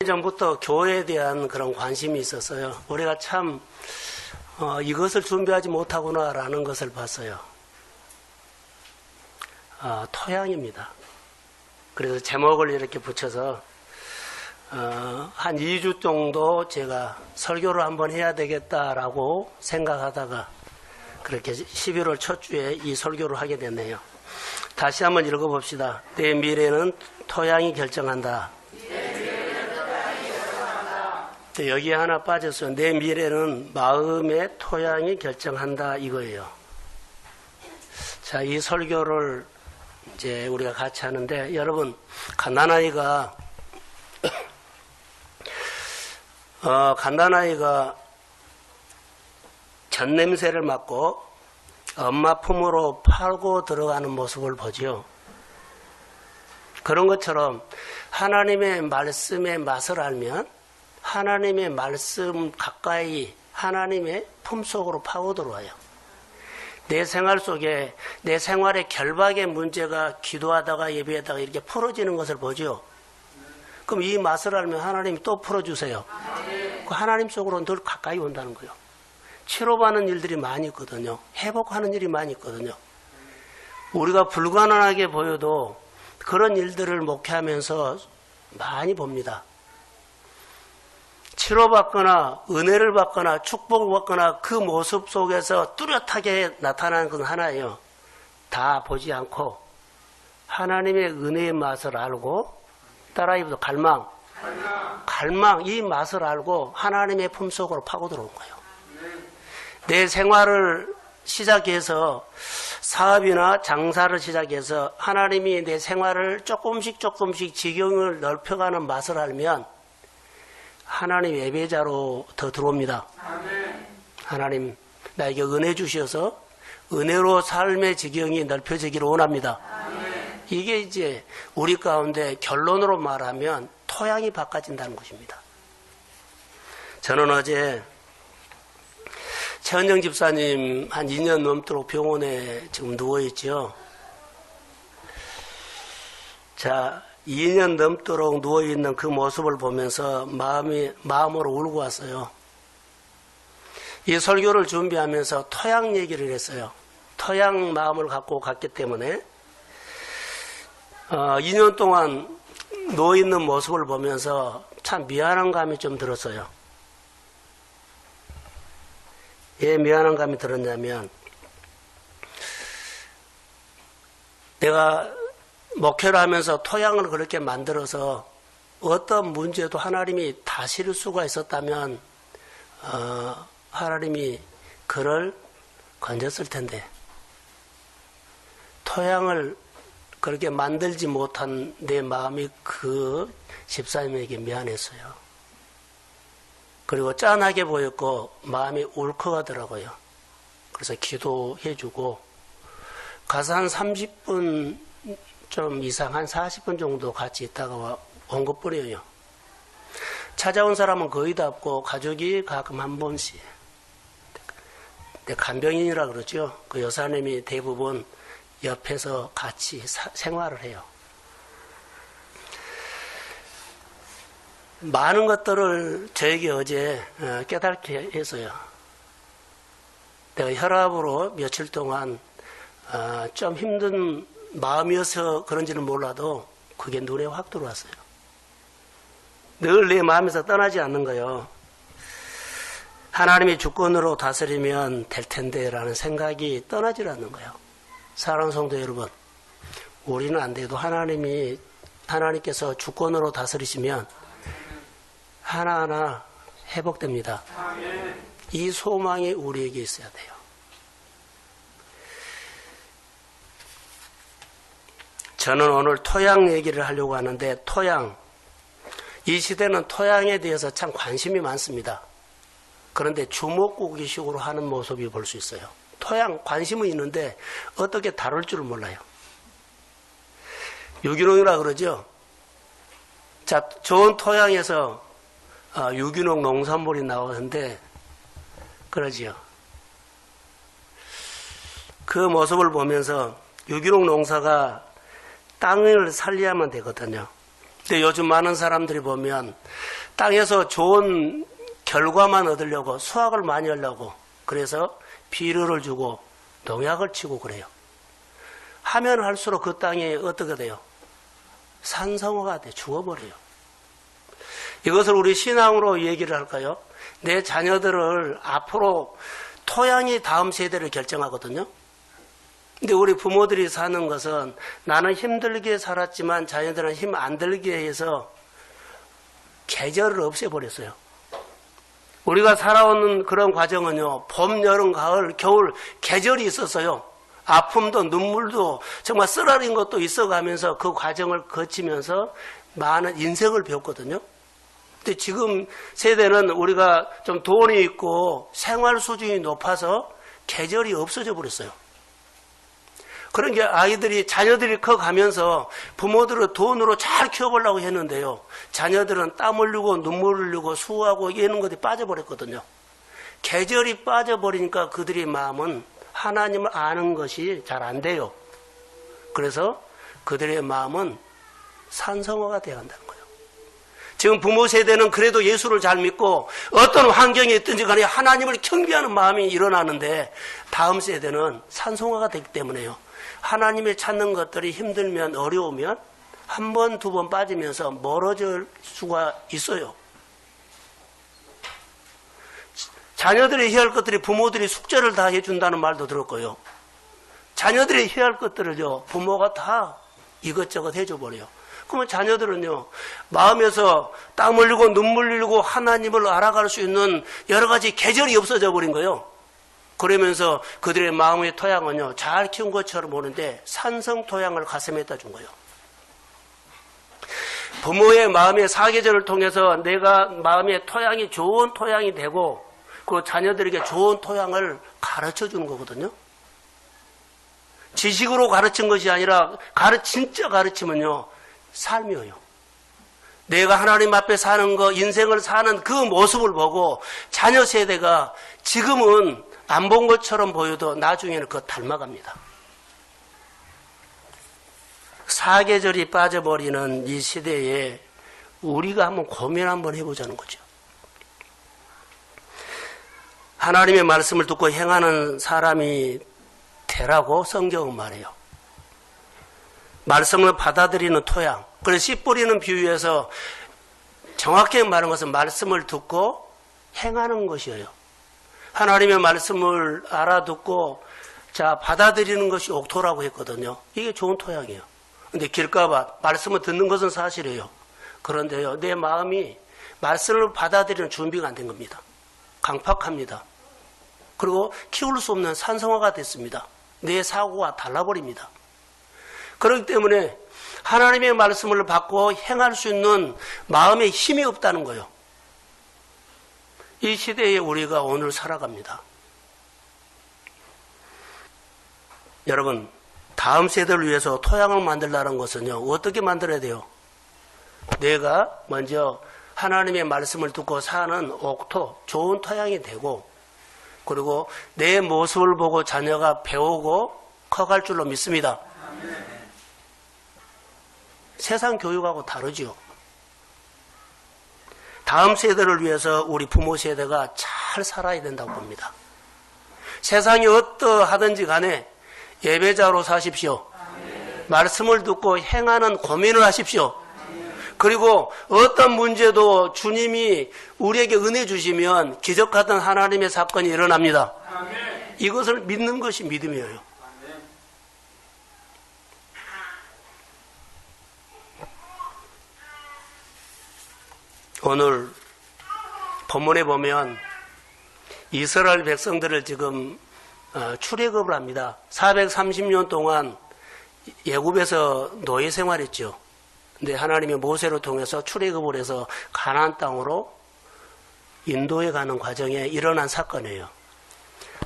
예전부터 교회에 대한 그런 관심이 있었어요. 우리가 참 이것을 준비하지 못하구나라는 것을 봤어요. 토양입니다. 그래서 제목을 이렇게 붙여서 한 2주 정도 제가 설교를 한번 해야 되겠다라고 생각하다가 그렇게 11월 첫 주에 이 설교를 하게 됐네요. 다시 한번 읽어봅시다. 내 미래는 토양이 결정한다. 여기에 하나 빠졌어요. 내 미래는 마음의 토양이 결정한다 이거예요. 자, 이 설교를 이제 우리가 같이 하는데, 여러분, 갓난아이가 젖냄새를 맡고 엄마 품으로 팔고 들어가는 모습을 보죠. 그런 것처럼 하나님의 말씀의 맛을 알면 하나님의 말씀 가까이 하나님의 품속으로 파고 들어와요. 내 생활 속에 내 생활의 결박의 문제가 기도하다가 예배하다가 이렇게 풀어지는 것을 보죠. 그럼 이 맛을 알면 하나님이 또 풀어주세요. 그 하나님 속으로 늘 가까이 온다는 거예요. 치료받는 일들이 많이 있거든요. 회복하는 일이 많이 있거든요. 우리가 불가능하게 보여도 그런 일들을 목회하면서 많이 봅니다. 치료받거나 은혜를 받거나 축복을 받거나 그 모습 속에서 뚜렷하게 나타나는 건 하나예요. 다 보지 않고 하나님의 은혜의 맛을 알고, 따라해보세요. 갈망, 이 맛을 알고 하나님의 품속으로 파고 들어온 거예요. 내 생활을 시작해서 사업이나 장사를 시작해서 하나님이 내 생활을 조금씩 지경을 넓혀가는 맛을 알면 하나님 예배자로 더 들어옵니다. 하나님 나에게 은혜 주셔서 은혜로 삶의 지경이 넓혀지기를 원합니다. 이게 이제 우리 가운데 결론으로 말하면 토양이 바꿔진다는 것입니다. 저는 어제 최은정 집사님 한 2년 넘도록 병원에 지금 누워있죠. 자, 2년 넘도록 누워있는 그 모습을 보면서 마음으로 울고 왔어요. 이 설교를 준비하면서 토양 얘기를 했어요. 토양 마음을 갖고 갔기 때문에 2년 동안 누워있는 모습을 보면서 참 미안한 감이 좀 들었어요. 왜 미안한 감이 들었냐면, 내가 목회를 하면서 토양을 그렇게 만들어서 어떤 문제도 하나님이 다스릴 수가 있었다면 하나님이 그를 건졌을 텐데, 토양을 그렇게 만들지 못한 내 마음이 그 집사님에게 미안했어요. 그리고 짠하게 보였고 마음이 울컥하더라고요. 그래서 기도해주고 가서 한 30분 좀 이상, 한 40분 정도 같이 있다가 온 것뿐이에요. 찾아온 사람은 거의 다 없고 가족이 가끔 한 번씩. 간병인이라 그러죠. 그 여사님이 대부분 옆에서 같이 생활을 해요. 많은 것들을 저에게 어제 깨닫게 했어요. 내가 혈압으로 며칠 동안 좀 힘든 마음이어서 그런지는 몰라도 그게 눈에 확 들어왔어요. 늘 내 마음에서 떠나지 않는 거예요. 하나님이 주권으로 다스리면 될 텐데 라는 생각이 떠나질 않는 거예요. 사랑하는 성도 여러분, 우리는 안 돼도 하나님께서 주권으로 다스리시면 하나하나 회복됩니다. 이 소망이 우리에게 있어야 돼요. 저는 오늘 토양 얘기를 하려고 하는데, 토양, 이 시대는 토양에 대해서 참 관심이 많습니다. 그런데 주먹구기식으로 하는 모습이 볼 수 있어요. 토양 관심은 있는데 어떻게 다룰 줄을 몰라요. 유기농이라 그러죠. 자, 좋은 토양에서 유기농 농산물이 나오는데 그러지요. 그 모습을 보면서 유기농 농사가 땅을 살려야만 되거든요. 근데 요즘 많은 사람들이 보면 땅에서 좋은 결과만 얻으려고 수확을 많이 하려고 그래서 비료를 주고 농약을 치고 그래요. 하면 할수록 그 땅이 어떻게 돼요? 산성화가 돼 죽어버려요. 이것을 우리 신앙으로 얘기를 할까요? 내 자녀들을 앞으로 토양이 다음 세대를 결정하거든요. 근데 우리 부모들이 사는 것은 나는 힘들게 살았지만 자녀들은 힘 안 들게 해서 계절을 없애버렸어요. 우리가 살아오는 그런 과정은요, 봄, 여름, 가을, 겨울 계절이 있었어요. 아픔도 눈물도 정말 쓰라린 것도 있어가면서 그 과정을 거치면서 많은 인생을 배웠거든요. 근데 지금 세대는 우리가 좀 돈이 있고 생활 수준이 높아서 계절이 없어져 버렸어요. 그런 게 자녀들이 커가면서 부모들은 돈으로 잘 키워보려고 했는데요. 자녀들은 땀 흘리고 눈물 흘리고 수고하고 이런 것들이 빠져버렸거든요. 계절이 빠져버리니까 그들의 마음은 하나님을 아는 것이 잘 안 돼요. 그래서 그들의 마음은 산성화가 되어야 한다는 거예요. 지금 부모 세대는 그래도 예수를 잘 믿고 어떤 환경에 있든지 간에 하나님을 경배하는 마음이 일어나는데 다음 세대는 산성화가 되기 때문에요. 하나님을 찾는 것들이 힘들면 어려우면 한 번, 두 번 빠지면서 멀어질 수가 있어요. 자녀들이 해야 할 것들이 부모들이 숙제를 다 해준다는 말도 들었고요. 자녀들이 해야 할 것들을요, 부모가 다 이것저것 해줘버려요. 그러면 자녀들은요, 마음에서 땀 흘리고 눈물 흘리고 하나님을 알아갈 수 있는 여러 가지 계절이 없어져 버린 거예요. 그러면서 그들의 마음의 토양은요, 잘 키운 것처럼 오는데 산성 토양을 가슴에다 준 거예요. 부모의 마음의 사계절을 통해서 내가 마음의 토양이 좋은 토양이 되고 그 자녀들에게 좋은 토양을 가르쳐 주는 거거든요. 지식으로 가르친 것이 아니라 진짜 가르치면요, 삶이에요. 내가 하나님 앞에 사는 거, 인생을 사는 그 모습을 보고 자녀 세대가 지금은 안 본 것처럼 보여도 나중에는 그거 닮아갑니다. 사계절이 빠져버리는 이 시대에 우리가 한번 고민 한번 해보자는 거죠. 하나님의 말씀을 듣고 행하는 사람이 되라고 성경은 말해요. 말씀을 받아들이는 토양. 그래서 씨 뿌리는 비유에서 정확하게 말하는 것은 말씀을 듣고 행하는 것이에요. 하나님의 말씀을 알아듣고 받아들이는 것이 옥토라고 했거든요. 이게 좋은 토양이에요. 근데 길가봐 말씀을 듣는 것은 사실이에요. 그런데요, 내 마음이 말씀을 받아들이는 준비가 안 된 겁니다. 강팍합니다. 그리고 키울 수 없는 산성화가 됐습니다. 내 사고가 달라버립니다. 그렇기 때문에 하나님의 말씀을 받고 행할 수 있는 마음에 힘이 없다는 거예요. 이 시대에 우리가 오늘 살아갑니다. 여러분, 다음 세대를 위해서 토양을 만들라는 것은요, 어떻게 만들어야 돼요? 내가 먼저 하나님의 말씀을 듣고 사는 옥토, 좋은 토양이 되고, 그리고 내 모습을 보고 자녀가 배우고 커갈 줄로 믿습니다. 세상 교육하고 다르죠. 다음 세대를 위해서 우리 부모 세대가 잘 살아야 된다고 봅니다. 세상이 어떠하든지 간에 예배자로 사십시오. 말씀을 듣고 행하는 고민을 하십시오. 그리고 어떤 문제도 주님이 우리에게 은혜 주시면 기적같은 하나님의 사건이 일어납니다. 이것을 믿는 것이 믿음이에요. 오늘 본문에 보면 이스라엘 백성들을 지금 출애굽을 합니다. 430년 동안 애굽에서 노예 생활했죠. 근데 하나님이 모세를 통해서 출애굽을 해서 가나안 땅으로 인도해 가는 과정에 일어난 사건이에요.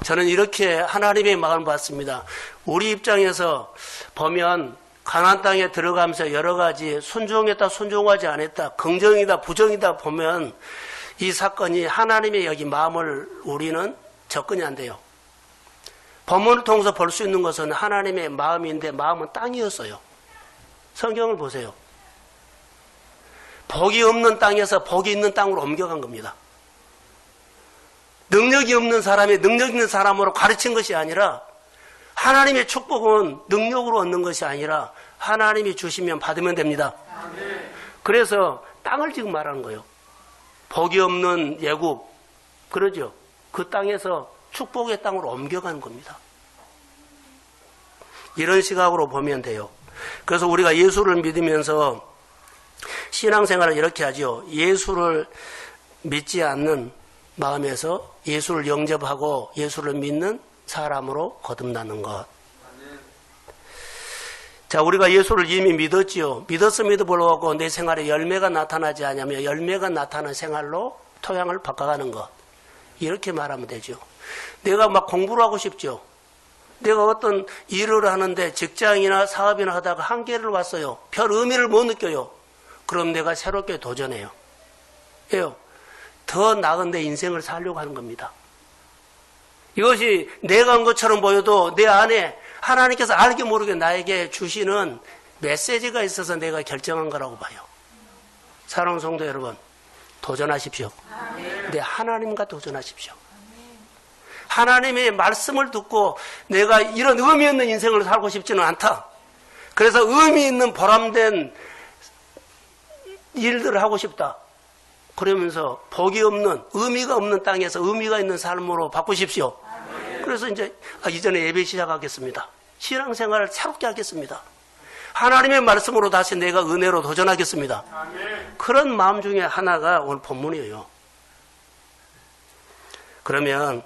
저는 이렇게 하나님의 마음을 봤습니다. 우리 입장에서 보면 가나안 땅에 들어가면서 여러 가지 순종했다 순종하지 않았다 긍정이다 부정이다 보면 이 사건이 하나님의 여기 마음을 우리는 접근이 안 돼요. 본문을 통해서 볼 수 있는 것은 하나님의 마음인데 마음은 땅이었어요. 성경을 보세요. 복이 없는 땅에서 복이 있는 땅으로 옮겨간 겁니다. 능력이 없는 사람이 능력 있는 사람으로 가르친 것이 아니라 하나님의 축복은 능력으로 얻는 것이 아니라 하나님이 주시면 받으면 됩니다. 그래서 땅을 지금 말하는 거예요. 복이 없는 예국, 그러죠. 그 땅에서 축복의 땅으로 옮겨가는 겁니다. 이런 시각으로 보면 돼요. 그래서 우리가 예수를 믿으면서 신앙생활을 이렇게 하죠. 예수를 믿지 않는 마음에서 예수를 영접하고 예수를 믿는 사람으로 거듭나는 것. 자, 우리가 예수를 이미 믿었지요. 믿었음에도 불구하고 내 생활에 열매가 나타나지 않으면 열매가 나타나는 생활로 토양을 바꿔가는 것. 이렇게 말하면 되죠. 내가 막 공부를 하고 싶죠. 내가 어떤 일을 하는데 직장이나 사업이나 하다가 한계를 왔어요. 별 의미를 못 느껴요. 그럼 내가 새롭게 도전해요. 왜요? 더 나은 내 인생을 살려고 하는 겁니다. 이것이 내가 한 것처럼 보여도 내 안에 하나님께서 알게 모르게 나에게 주시는 메시지가 있어서 내가 결정한 거라고 봐요. 사랑하는 성도 여러분, 도전하십시오. 네, 하나님과 도전하십시오. 하나님의 말씀을 듣고 내가 이런 의미 있는 인생을 살고 싶지는 않다. 그래서 의미 있는 보람된 일들을 하고 싶다. 그러면서 복이 없는, 의미가 없는 땅에서 의미가 있는 삶으로 바꾸십시오. 그래서 이제 이전에 예배 시작하겠습니다. 신앙생활을 새롭게 하겠습니다. 하나님의 말씀으로 다시 내가 은혜로 도전하겠습니다. 그런 마음 중에 하나가 오늘 본문이에요. 그러면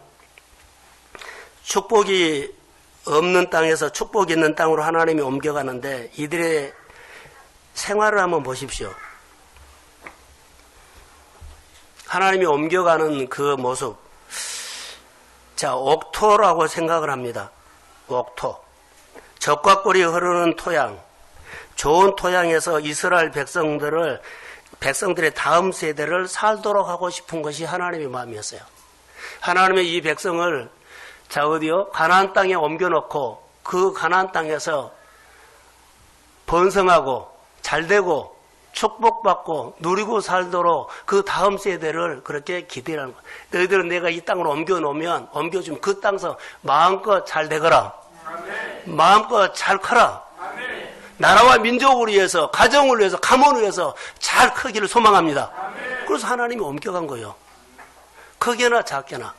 축복이 없는 땅에서 축복이 있는 땅으로 하나님이 옮겨가는데 이들의 생활을 한번 보십시오. 하나님이 옮겨가는 그 모습. 자, 옥토라고 생각을 합니다. 옥토. 젖과 꿀이 흐르는 토양. 좋은 토양에서 이스라엘 백성들의 다음 세대를 살도록 하고 싶은 것이 하나님의 마음이었어요. 하나님의 이 백성을 자, 어디요? 가나안 땅에 옮겨놓고 그 가나안 땅에서 번성하고 잘되고 축복받고 누리고 살도록 그 다음 세대를 그렇게 기대하는 거예요. 너희들은 내가 이 땅으로 옮겨주면 그 땅에서 마음껏 잘 되거라. 마음껏 잘 커라. 나라와 민족을 위해서, 가정을 위해서, 가문을 위해서 잘 크기를 소망합니다. 그래서 하나님이 옮겨간 거예요. 크게나 작게나.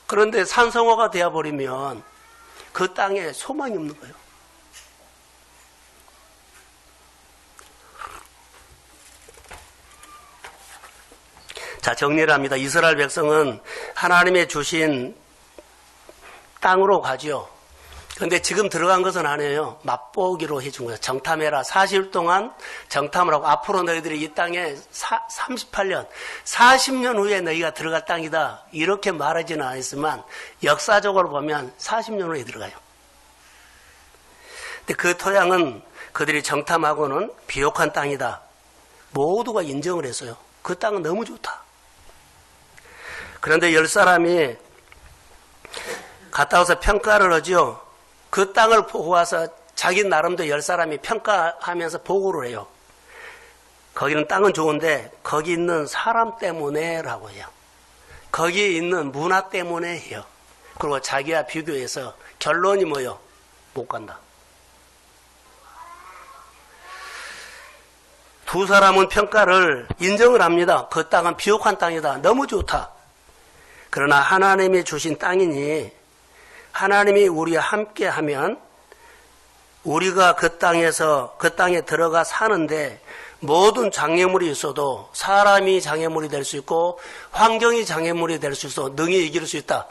그런데 산성화가 되어버리면 그 땅에 소망이 없는 거예요. 자, 정리를 합니다. 이스라엘 백성은 하나님의 주신 땅으로 가죠. 그런데 지금 들어간 것은 아니에요. 맛보기로 해준 거예요. 정탐해라. 40일 동안 정탐을 하고 앞으로 너희들이 이 땅에 38년, 40년 후에 너희가 들어갈 땅이다. 이렇게 말하지는 않았지만 역사적으로 보면 40년 후에 들어가요. 근데 그 토양은 그들이 정탐하고는 비옥한 땅이다. 모두가 인정을 했어요. 그 땅은 너무 좋다. 그런데 10사람이 갔다 와서 평가를 하죠. 그 땅을 보고 와서 자기 나름대로 10사람이 평가하면서 보고를 해요. 거기는 땅은 좋은데 거기 있는 사람 때문에 라고 해요. 거기에 있는 문화 때문에 해요. 그리고 자기와 비교해서 결론이 뭐예요? 못 간다. 두 사람은 평가를 인정을 합니다. 그 땅은 비옥한 땅이다. 너무 좋다. 그러나 하나님이 주신 땅이니 하나님이 우리와 함께 하면 우리가 그 땅에 들어가 사는데 모든 장애물이 있어도 사람이 장애물이 될 수 있고 환경이 장애물이 될 수 있어 능히 이길 수 있다.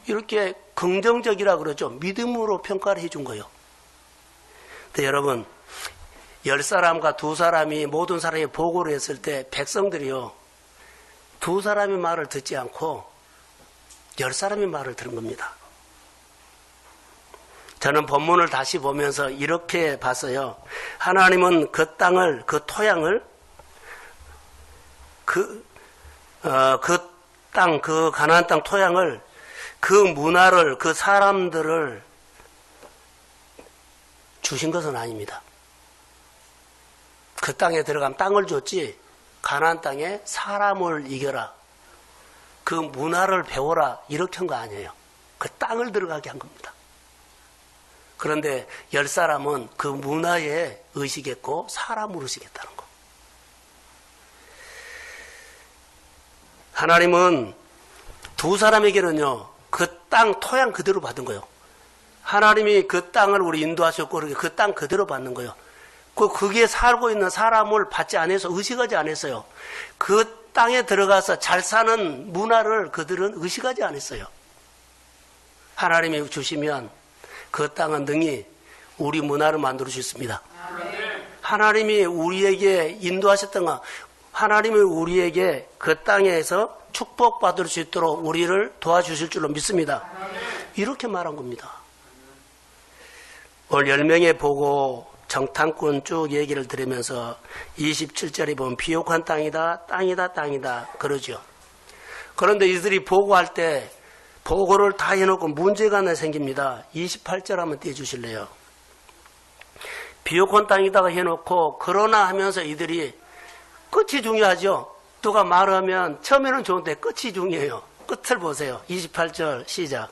이렇게 긍정적이라 그러죠. 믿음으로 평가를 해준 거예요. 근데 여러분 10사람과 2사람이 모든 사람이 보고를 했을 때 백성들이요 2사람의 말을 듣지 않고 10사람의 말을 들은 겁니다. 저는 본문을 다시 보면서 이렇게 봤어요. 하나님은 그 땅을, 그 토양을, 그 가나안 땅 토양을, 그 문화를, 그 사람들을 주신 것은 아닙니다. 그 땅에 들어가면 땅을 줬지 가나안 땅에 사람을 이겨라. 그 문화를 배워라. 이렇게 한 거 아니에요. 그 땅을 들어가게 한 겁니다. 그런데 10사람은 그 문화에 의식했고 사람을 의식했다는 거. 하나님은 2사람에게는요. 그 땅 토양 그대로 받은 거예요. 하나님이 그 땅을 우리 인도하셨고 그 땅 그대로 받는 거예요. 거기에 살고 있는 사람을 받지 않아서 의식하지 않았어요. 그 땅에 들어가서 잘 사는 문화를 그들은 의식하지 않았어요. 하나님이 주시면 그 땅은 능히 우리 문화를 만들어 주셨습니다. 하나님이 우리에게 인도하셨던 거, 하나님이 우리에게 그 땅에서 축복받을 수 있도록 우리를 도와주실 줄로 믿습니다. 이렇게 말한 겁니다. 오늘 10명의 보고 정탐꾼 쭉 얘기를 들으면서 27절에 보면 비옥한 땅이다, 땅이다, 땅이다 그러죠. 그런데 이들이 보고할 때 보고를 다 해놓고 문제가 하나 생깁니다. 28절 한번 띄워주실래요? 비옥한 땅이다가 해놓고 그러나 하면서 이들이 끝이 중요하죠. 누가 말하면 처음에는 좋은데 끝이 중요해요. 끝을 보세요. 28절 시작.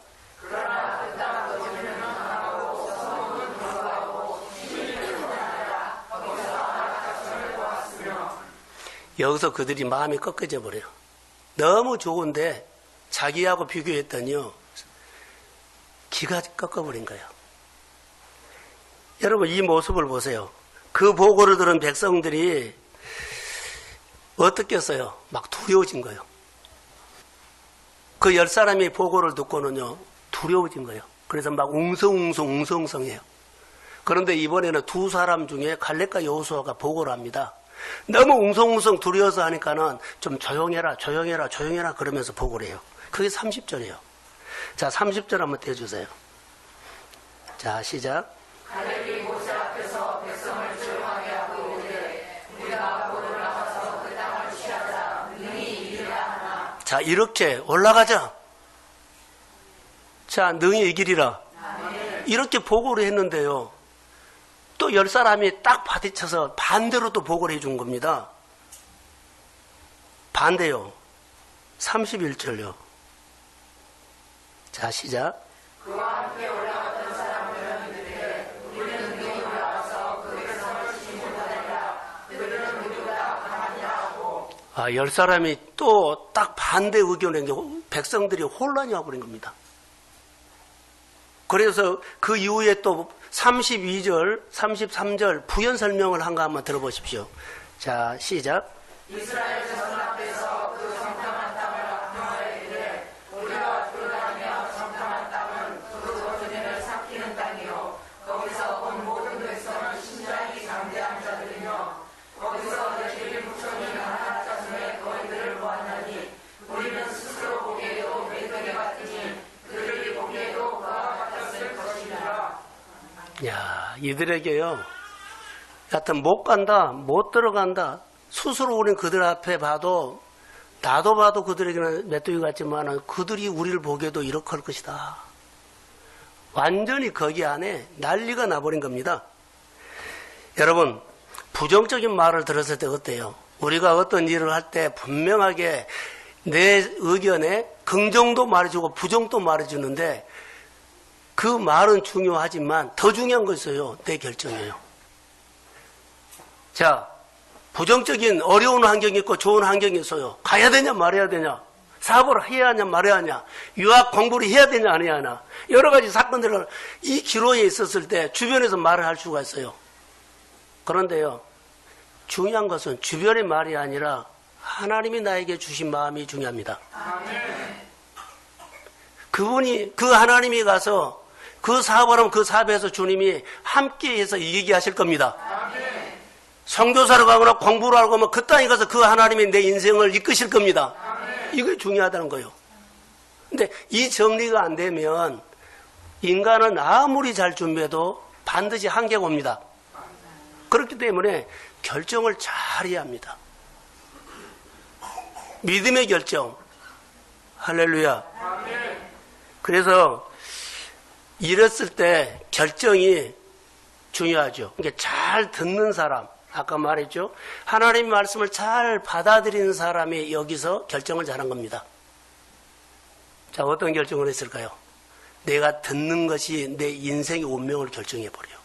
여기서 그들이 마음이 꺾여져 버려요. 너무 좋은데 자기하고 비교했더니요. 기가 꺾어버린 거예요. 여러분 이 모습을 보세요. 그 보고를 들은 백성들이 어떻게 했어요? 막 두려워진 거예요. 그 10사람이 보고를 듣고는요. 두려워진 거예요. 그래서 막 웅성해요. 그런데 이번에는 2사람 중에 갈렙과 여호수아가 보고를 합니다. 너무 웅성웅성 두려워서 하니까는 좀 조용해라 그러면서 보고를 해요. 그게 30절이에요. 자, 30절 한번 떼주세요. 자, 시작. 갈렙이 모세 앞에서 백성을 조용하게 하고 이르되 우리가 보를 나가서 그 땅을 취하자 능히 이기리라 하나. 자, 이렇게 올라가자. 자, 능히 이기리라. 이렇게 보고를 했는데요. 또 10사람이 딱 부딪혀서 반대로 또 보고를 해준 겁니다. 반대요. 31절요. 자, 시작. 그와 함께 올라갔던 사람들은 이르되 우리는 능히 올라가서 그 백성을 치지 못하리라. 그들은 우리보다 강하니라 하고. 10사람이 또 딱 반대 의견을 낸 게 백성들이 혼란이 와버린 겁니다. 그래서 그 이후에 또 32절, 33절 부연 설명을 한 거 한번 들어보십시오. 자, 시작. 이스라엘 자손 앞에서 그 정탐한 땅을 명하여 이르되 우리가 돌아다니며 정탐한 땅은 그 거두면을 삭히는 땅이요 거기서 온 모든 백성은 신장이 장대한 자들이며 거기서 너희들이 묵혀진 하나 자손의 거인들을 보았나니 우리는 스스로 보기에도 맹독에 같으니 그들이 보기에도 그와 같았을 것이니라. 야, 이들에게요. 여하튼 못 간다, 못 들어간다. 스스로 우리는 그들 앞에 봐도 나도 봐도 그들에게는 메뚜기 같지만 그들이 우리를 보기에도 이렇게 할 것이다. 완전히 거기 안에 난리가 나버린 겁니다. 여러분 부정적인 말을 들었을 때 어때요? 우리가 어떤 일을 할 때 분명하게 내 의견에 긍정도 말해주고 부정도 말해주는데 그 말은 중요하지만 더 중요한 거 있어요. 내 결정이에요. 자, 부정적인 어려운 환경이 있고 좋은 환경이 있어요. 가야 되냐 말아야 되냐, 사업을 해야 하냐 말아야 하냐, 유학 공부를 해야 되냐 안 해야 하냐, 여러 가지 사건들을 이 기로에 있었을 때 주변에서 말을 할 수가 있어요. 그런데요, 중요한 것은 주변의 말이 아니라 하나님이 나에게 주신 마음이 중요합니다. 그분이, 그 하나님이 가서 그 사업을 하면 그 사업에서 주님이 함께해서 이기게 하실 겁니다. 선교사로 가거나 공부를 하고 하면 그 땅에 가서 그 하나님이 내 인생을 이끄실 겁니다. 이게 중요하다는 거예요. 근데 이 정리가 안 되면 인간은 아무리 잘 준비해도 반드시 한계가 옵니다. 그렇기 때문에 결정을 잘 해야 합니다. 믿음의 결정. 할렐루야. 그래서 이랬을 때 결정이 중요하죠. 그러니까 잘 듣는 사람, 아까 말했죠. 하나님의 말씀을 잘 받아들이는 사람이 여기서 결정을 잘한 겁니다. 자, 어떤 결정을 했을까요? 내가 듣는 것이 내 인생의 운명을 결정해버려요.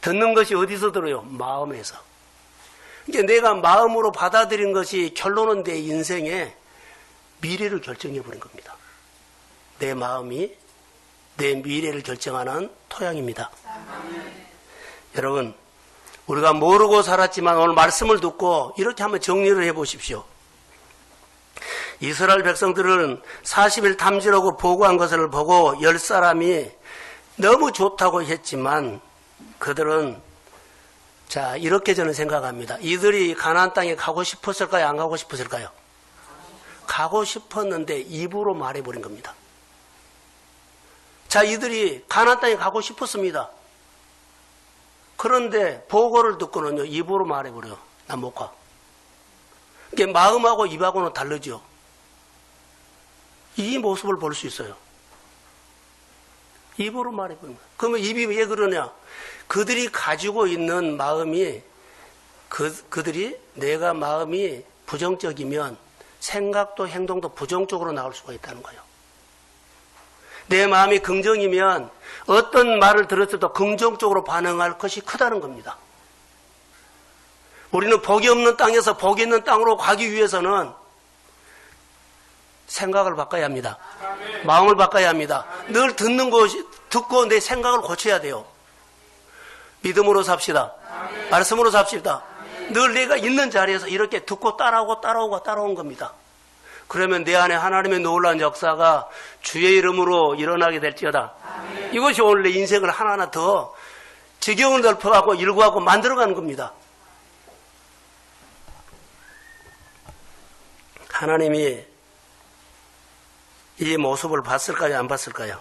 듣는 것이 어디서 들어요? 마음에서. 이제 내가 마음으로 받아들인 것이 결론은 내 인생의 미래를 결정해버린 겁니다. 내 마음이 내 미래를 결정하는 토양입니다. 여러분, 우리가 모르고 살았지만 오늘 말씀을 듣고 이렇게 한번 정리를 해보십시오. 이스라엘 백성들은 40일 탐지하고 보고한 것을 보고 10사람이 너무 좋다고 했지만 그들은 자 이렇게 저는 생각합니다. 이들이 가나안 땅에 가고 싶었을까요? 안 가고 싶었을까요? 가고 싶었는데 입으로 말해버린 겁니다. 자, 이들이 가나안 땅에 가고 싶었습니다. 그런데 보고를 듣고는요 입으로 말해버려요. 난 못 가. 이게 마음하고 입하고는 다르죠. 이 모습을 볼 수 있어요. 입으로 말해버립니다. 그러면 입이 왜 그러냐? 그들이 가지고 있는 마음이 그들이 내가 마음이 부정적이면 생각도 행동도 부정적으로 나올 수가 있다는 거예요. 내 마음이 긍정이면 어떤 말을 들었을 때 긍정적으로 반응할 것이 크다는 겁니다. 우리는 복이 없는 땅에서 복이 있는 땅으로 가기 위해서는 생각을 바꿔야 합니다. 마음을 바꿔야 합니다. 늘 듣는 것이 듣고 내 생각을 고쳐야 돼요. 믿음으로 삽시다. 말씀으로 삽시다. 늘 내가 있는 자리에서 이렇게 듣고 따라오는 겁니다. 그러면 내 안에 하나님의 놀라운 역사가 주의 이름으로 일어나게 될지어다. 이것이 오늘 내 인생을 하나하나 더 지경을 넓혀가고 일구하고 만들어가는 겁니다. 하나님이 이 모습을 봤을까요? 안 봤을까요?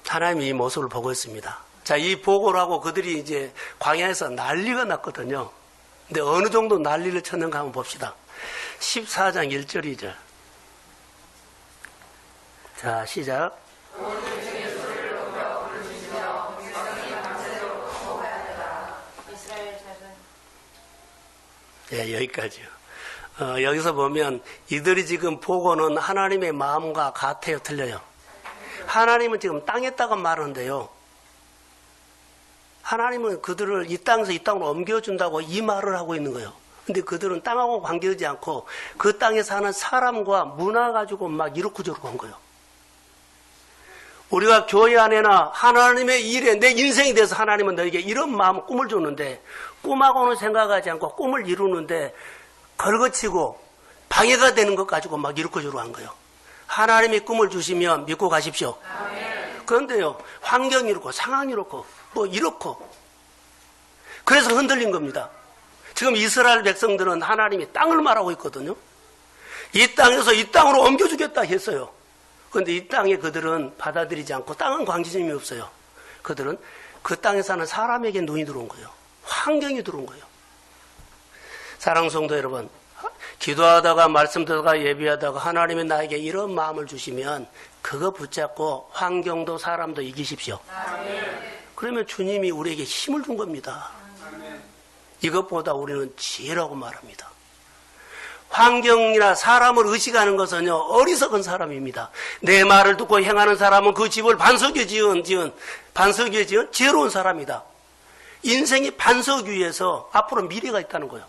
하나님이 이 모습을 보고 있습니다. 자, 이 보고를 하고 그들이 이제 광야에서 난리가 났거든요. 근데 어느 정도 난리를 쳤는가 한번 봅시다. 14장 1절이죠. 자, 시작. 네, 여기까지요. 여기서 보면 이들이 지금 보고는 하나님의 마음과 같아요, 틀려요? 하나님은 지금 땅에다가 말하는데요. 하나님은 그들을 이 땅에서 이 땅으로 옮겨준다고 이 말을 하고 있는 거예요. 근데 그들은 땅하고 관계되지 않고 그 땅에 사는 사람과 문화 가지고 막 이렇고 저렇고 한 거예요. 우리가 교회 안에나 하나님의 일에 내 인생이 돼서 하나님은 너에게 이런 마음 꿈을 줬는데 꿈하고는 생각하지 않고 꿈을 이루는데 걸거치고 방해가 되는 것 가지고 막 이렇고 저렇고 한 거예요. 하나님이 꿈을 주시면 믿고 가십시오. 그런데요, 환경이 이렇고 상황이 이렇고 뭐 이렇고 그래서 흔들린 겁니다. 지금 이스라엘 백성들은 하나님이 땅을 말하고 있거든요. 이 땅에서 이 땅으로 옮겨주겠다 했어요. 그런데 이 땅에 그들은 받아들이지 않고 땅은 관심이 없어요. 그들은 그 땅에 사는 사람에게 눈이 들어온 거예요. 환경이 들어온 거예요. 사랑하는 성도 여러분, 기도하다가 말씀 듣다가 예비하다가 하나님이 나에게 이런 마음을 주시면 그거 붙잡고 환경도 사람도 이기십시오. 그러면 주님이 우리에게 힘을 준 겁니다. 이것보다 우리는 지혜라고 말합니다. 환경이나 사람을 의식하는 것은요, 어리석은 사람입니다. 내 말을 듣고 행하는 사람은 그 집을 반석 위에 지은 지혜로운 사람이다. 인생이 반석 위에서 앞으로 미래가 있다는 거예요.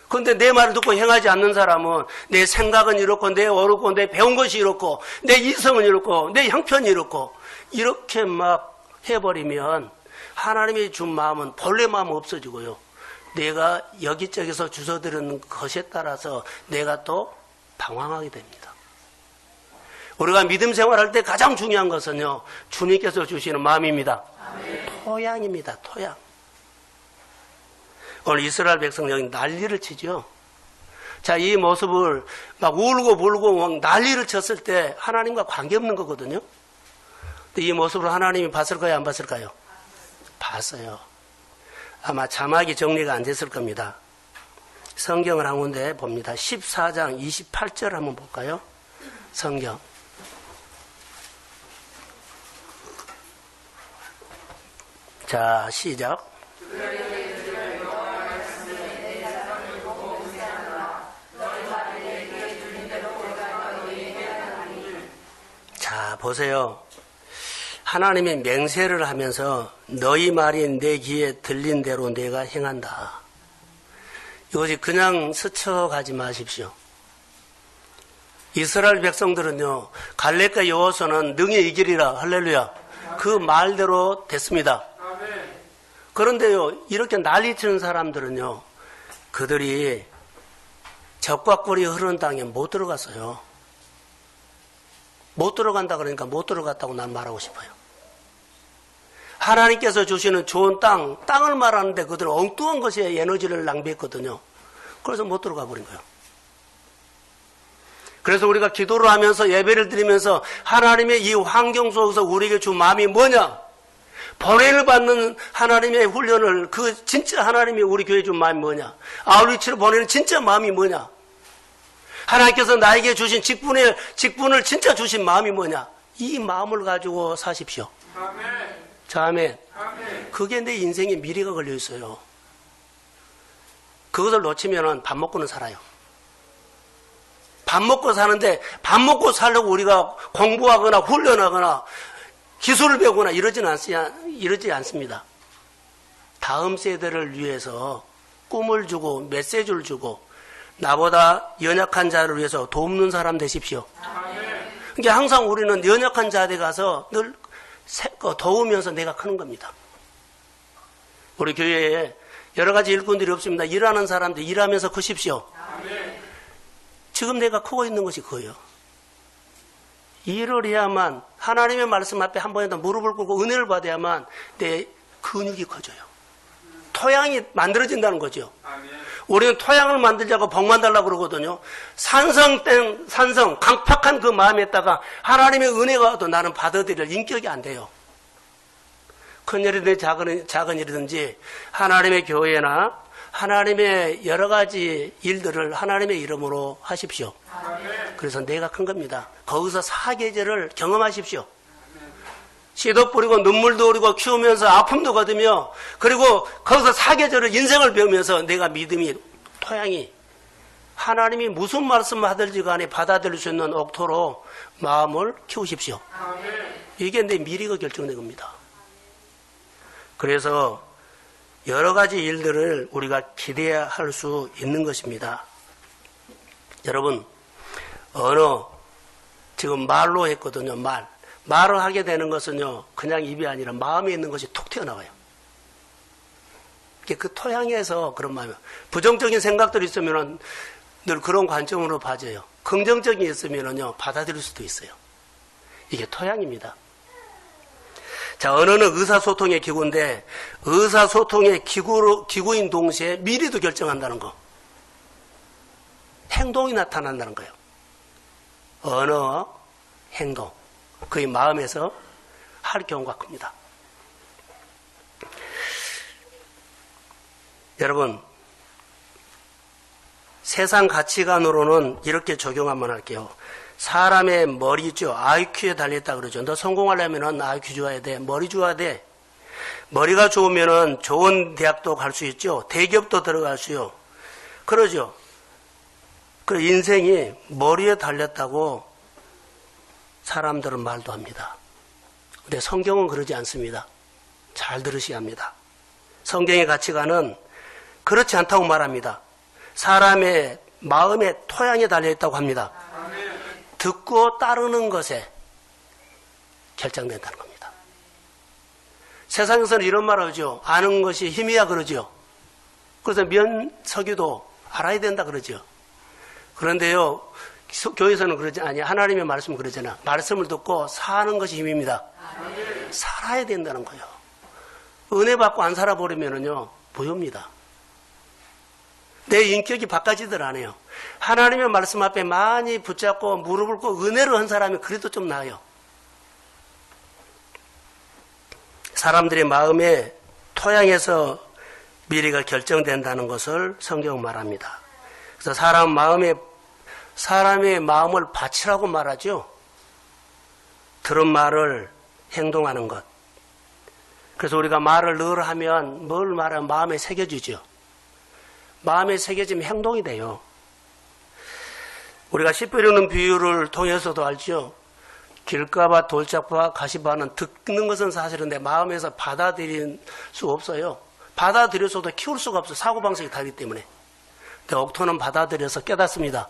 그런데 내 말을 듣고 행하지 않는 사람은 내 생각은 이렇고 내 어렵고 내 배운 것이 이렇고 내 이성은 이렇고 내 형편이 이렇고 이렇게 막 해버리면 하나님이 준 마음은 본래 마음은 없어지고요. 내가 여기저기서 주워들은 것에 따라서 내가 또 방황하게 됩니다. 우리가 믿음 생활할 때 가장 중요한 것은요, 주님께서 주시는 마음입니다. 토양입니다. 토양. 오늘 이스라엘 백성 여기 난리를 치죠. 자, 이 모습을 막 울고 불고 막 난리를 쳤을 때 하나님과 관계없는 거거든요. 근데 이 모습을 하나님이 봤을까요? 안 봤을까요? 봤어요. 아마 자막이 정리가 안 됐을 겁니다. 성경을 한 군데 봅니다. 14장 28절 한번 볼까요? 성경. 자, 시작. 자, 보세요. 하나님이 맹세를 하면서 너희 말이 내 귀에 들린 대로 내가 행한다. 이것이 그냥 스쳐가지 마십시오. 이스라엘 백성들은요, 갈렙과 여호수아는 능히 이기리라, 할렐루야. 그 말대로 됐습니다. 그런데요, 이렇게 난리치는 사람들은요, 그들이 적과 꿀이 흐르는 땅에 못 들어갔어요. 못 들어간다 그러니까 못 들어갔다고 난 말하고 싶어요. 하나님께서 주시는 좋은 땅을 말하는데 그들은 엉뚱한 것에 에너지를 낭비했거든요. 그래서 못 들어가 버린 거예요. 그래서 우리가 기도를 하면서 예배를 드리면서 하나님의 이 환경 속에서 우리에게 준 마음이 뭐냐? 번외를 받는 하나님의 훈련을, 그 진짜 하나님이 우리 교회에 준 마음이 뭐냐? 아울리치를 보내는 진짜 마음이 뭐냐? 하나님께서 나에게 주신 직분을 진짜 주신 마음이 뭐냐? 이 마음을 가지고 사십시오. 자, 아멘. 그게 내 인생에 미래가 걸려 있어요. 그것을 놓치면 밥 먹고는 살아요. 밥 먹고 사는데 밥 먹고 살려고 우리가 공부하거나 훈련하거나 기술을 배우거나 이러지 않습니다. 다음 세대를 위해서 꿈을 주고 메시지를 주고 나보다 연약한 자를 위해서 돕는 사람 되십시오. 그러니까 항상 우리는 연약한 자들에 가서 늘 도우면서 내가 크는 겁니다. 우리 교회에 여러 가지 일꾼들이 없습니다. 일하는 사람들 일하면서 크십시오. 지금 내가 크고 있는 것이 그거예요. 일을 해야만 하나님의 말씀 앞에 한 번이라도 무릎을 꿇고 은혜를 받아야만 내 근육이 커져요. 토양이 만들어진다는 거죠. 우리는 토양을 만들자고 복만 달라고 그러거든요. 산성, 강팍한 그 마음에다가 하나님의 은혜가 와도 나는 받아들일 인격이 안 돼요. 큰 일이든지 작은 일이든지 하나님의 교회나 하나님의 여러 가지 일들을 하나님의 이름으로 하십시오. 그래서 내가 큰 겁니다. 거기서 사계절을 경험하십시오. 씨도 뿌리고 눈물도 흐리고 키우면서 아픔도 거두며 그리고 거기서 사계절을 인생을 배우면서 내가 믿음이 토양이 하나님이 무슨 말씀을 하든지 간에 받아들일 수 있는 옥토로 마음을 키우십시오. 이게 내 미래가 결정된 겁니다. 그래서 여러 가지 일들을 우리가 기대할 수 있는 것입니다. 여러분, 언어 지금 말로 했거든요. 말을 하게 되는 것은요, 그냥 입이 아니라 마음에 있는 것이 톡 튀어나와요. 그 토양에서 그런 마음이, 부정적인 생각들이 있으면은 늘 그런 관점으로 봐져요. 긍정적인 게 있으면은요, 받아들일 수도 있어요. 이게 토양입니다. 자, 언어는 의사소통의 기구인데, 의사소통의 기구인 동시에 미래도 결정한다는 거. 행동이 나타난다는 거예요. 언어, 행동. 그의 마음에서 할 경우가 큽니다. 여러분, 세상 가치관으로는 이렇게 적용 한번 할게요. 사람의 머리죠. IQ에 달려있다 그러죠. 너 성공하려면 IQ 좋아야 돼. 머리 좋아야 돼. 머리가 좋으면 좋은 대학도 갈 수 있죠. 대기업도 들어갈 수요. 그러죠. 그 인생이 머리에 달렸다고 사람들은 말도 합니다. 근데 성경은 그러지 않습니다. 잘 들으셔야 합니다. 성경의 가치관은 그렇지 않다고 말합니다. 사람의 마음의 토양에 달려있다고 합니다. 듣고 따르는 것에 결정된다는 겁니다. 세상에서는 이런 말을 하죠. 아는 것이 힘이야 그러죠. 그래서 면서기도 알아야 된다 그러죠. 그런데요, 교회에서는 그러지 아니야. 하나님의 말씀은 그러잖아. 말씀을 듣고 사는 것이 힘입니다. 살아야 된다는 거예요. 은혜 받고 안 살아버리면은요, 무효입니다. 내 인격이 바꿔지들 않아요. 하나님의 말씀 앞에 많이 붙잡고 무릎을 꿇고 은혜를 한 사람이 그래도 좀 나아요. 사람들의 마음의 토양에서 미래가 결정된다는 것을 성경은 말합니다. 그래서 사람의 마음을 바치라고 말하죠. 들은 말을 행동하는 것. 그래서 우리가 말을 늘 하면 뭘 말하면 마음에 새겨지죠. 마음에 새겨지면 행동이 돼요. 우리가 씨 뿌리는 비유를 통해서도 알죠. 길가밭, 돌짝밭, 가시밭은 듣는 것은 사실인데 마음에서 받아들일 수 없어요. 받아들여서도 키울 수가 없어요. 사고방식이 다르기 때문에. 근데 옥토는 받아들여서 깨닫습니다.